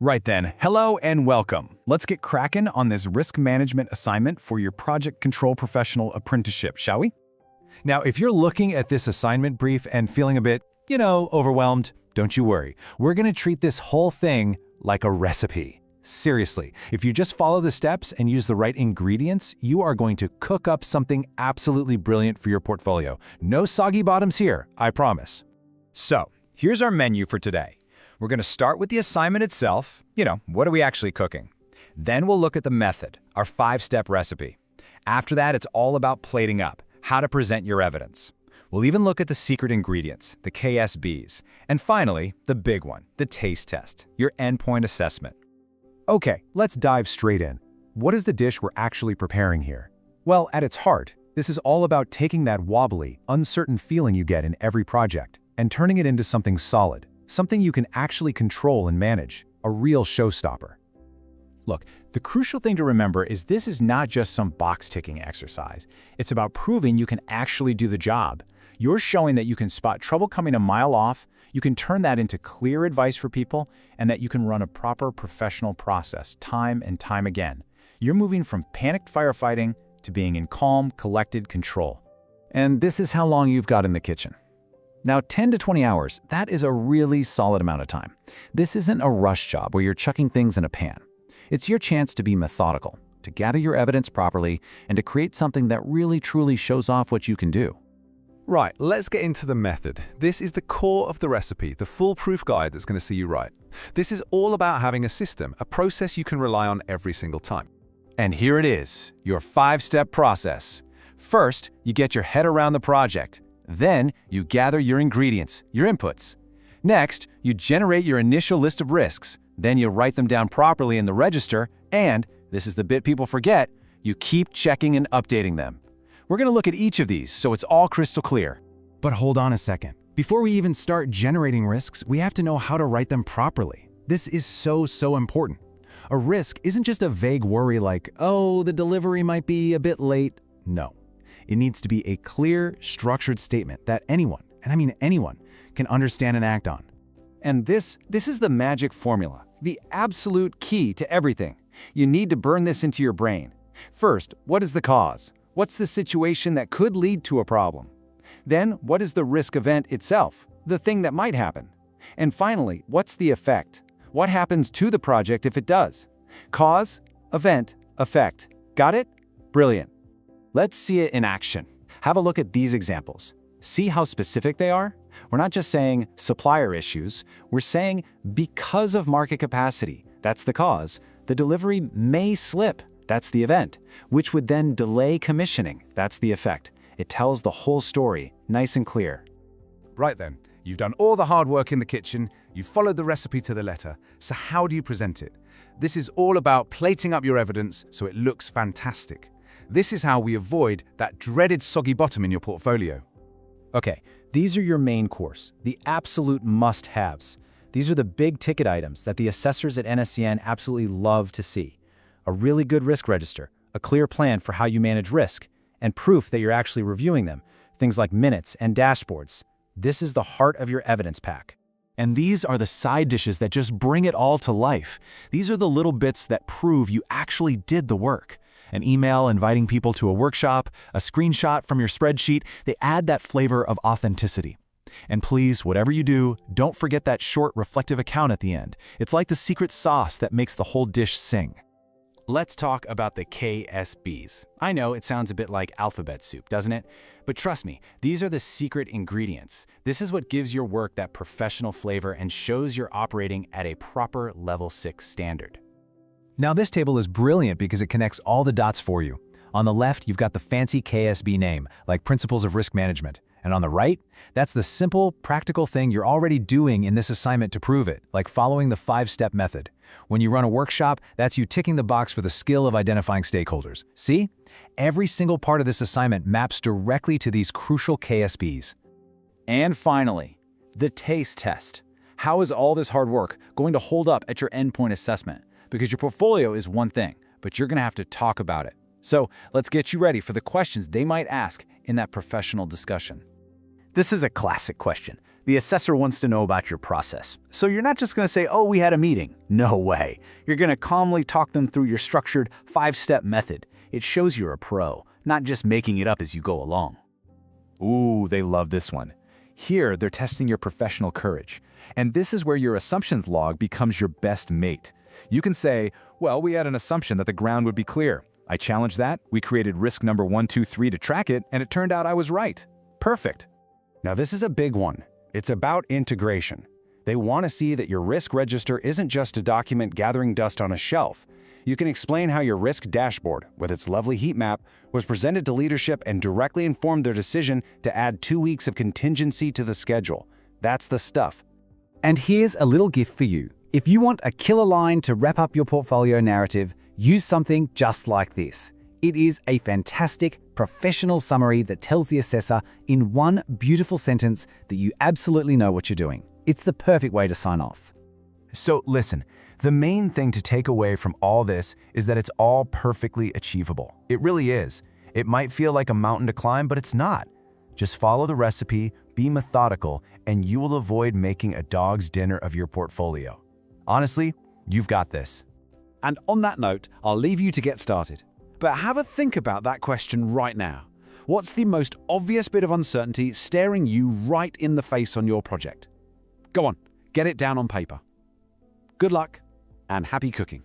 Right then, hello and welcome. Let's get cracking on this risk management assignment for your project control professional apprenticeship, shall we? Now, if you're looking at this assignment brief and feeling a bit, overwhelmed, don't you worry. We're going to treat this whole thing like a recipe. Seriously, if you just follow the steps and use the right ingredients, you are going to cook up something absolutely brilliant for your portfolio. No soggy bottoms here, I promise. So, here's our menu for today. We're going to start with the assignment itself. What are we actually cooking? Then we'll look at the method, our 5-step recipe. After that, it's all about plating up, how to present your evidence. We'll even look at the secret ingredients, the KSBs. And finally, the big one, the taste test, your endpoint assessment. Okay, let's dive straight in. What is the dish we're actually preparing here? Well, at its heart, this is all about taking that wobbly, uncertain feeling you get in every project and turning it into something solid. Something you can actually control and manage, a real showstopper. Look, the crucial thing to remember is this is not just some box-ticking exercise. It's about proving you can actually do the job. You're showing that you can spot trouble coming a mile off, you can turn that into clear advice for people, and that you can run a proper professional process time and time again. You're moving from panicked firefighting to being in calm, collected control. And this is how long you've got in the kitchen. Now, 10 to 20 hours, that is a really solid amount of time. This isn't a rush job where you're chucking things in a pan. It's your chance to be methodical, to gather your evidence properly, and to create something that really truly shows off what you can do. Right, let's get into the method. This is the core of the recipe, the foolproof guide that's going to see you right. This is all about having a system, a process you can rely on every single time. And here it is, your 5-step process. First, you get your head around the project. Then, you gather your ingredients, your inputs. Next, you generate your initial list of risks. Then you write them down properly in the register, and, this is the bit people forget, you keep checking and updating them. We're going to look at each of these so it's all crystal clear. But hold on a second. Before we even start generating risks, we have to know how to write them properly. This is so important. A risk isn't just a vague worry like, oh, the delivery might be a bit late. No. It needs to be a clear, structured statement that anyone, and I mean anyone, can understand and act on. And this is the magic formula, the absolute key to everything. You need to burn this into your brain. First, what is the cause? What's the situation that could lead to a problem? Then, what is the risk event itself, the thing that might happen? And finally, what's the effect? What happens to the project if it does? Cause, event, effect. Got it? Brilliant. Let's see it in action. Have a look at these examples. See how specific they are? We're not just saying supplier issues, we're saying because of market capacity, that's the cause, the delivery may slip, that's the event, which would then delay commissioning, that's the effect. It tells the whole story, nice and clear. Right then, you've done all the hard work in the kitchen, you've followed the recipe to the letter, so how do you present it? This is all about plating up your evidence so it looks fantastic. This is how we avoid that dreaded soggy bottom in your portfolio. Okay, these are your main course, the absolute must-haves. These are the big ticket items that the assessors at NSCN absolutely love to see. A really good risk register, a clear plan for how you manage risk, and proof that you're actually reviewing them, things like minutes and dashboards. This is the heart of your evidence pack. And these are the side dishes that just bring it all to life. These are the little bits that prove you actually did the work. An email inviting people to a workshop, a screenshot from your spreadsheet, they add that flavor of authenticity. And please, whatever you do, don't forget that short reflective account at the end. It's like the secret sauce that makes the whole dish sing. Let's talk about the KSBs. I know it sounds a bit like alphabet soup, doesn't it? But trust me, these are the secret ingredients. This is what gives your work that professional flavor and shows you're operating at a proper level 6 standard. Now this table is brilliant because it connects all the dots for you. On the left, you've got the fancy KSB name, like Principles of Risk Management. And on the right, that's the simple, practical thing you're already doing in this assignment to prove it, like following the 5-step method. When you run a workshop, that's you ticking the box for the skill of identifying stakeholders. See? Every single part of this assignment maps directly to these crucial KSBs. And finally, the taste test. How is all this hard work going to hold up at your endpoint assessment? Because your portfolio is one thing, but you're going to have to talk about it. So let's get you ready for the questions they might ask in that professional discussion. This is a classic question. The assessor wants to know about your process. So you're not just going to say, oh, we had a meeting. No way. You're going to calmly talk them through your structured 5-step method. It shows you're a pro, not just making it up as you go along. Ooh, they love this one. Here, they're testing your professional courage. And this is where your assumptions log becomes your best mate. You can say, well, we had an assumption that the ground would be clear. I challenged that, we created risk number 1, 2, 3 to track it, and it turned out I was right. Perfect. Now this is a big one. It's about integration. They want to see that your risk register isn't just a document gathering dust on a shelf. You can explain how your risk dashboard, with its lovely heat map, was presented to leadership and directly informed their decision to add 2 weeks of contingency to the schedule. That's the stuff. And here's a little gift for you. If you want a killer line to wrap up your portfolio narrative, use something just like this. It is a fantastic, professional summary that tells the assessor in one beautiful sentence that you absolutely know what you're doing. It's the perfect way to sign off. So listen, the main thing to take away from all this is that it's all perfectly achievable. It really is. It might feel like a mountain to climb, but it's not. Just follow the recipe, be methodical, and you will avoid making a dog's dinner of your portfolio. Honestly, you've got this. And on that note, I'll leave you to get started. But have a think about that question right now. What's the most obvious bit of uncertainty staring you right in the face on your project? Go on, get it down on paper. Good luck and happy cooking.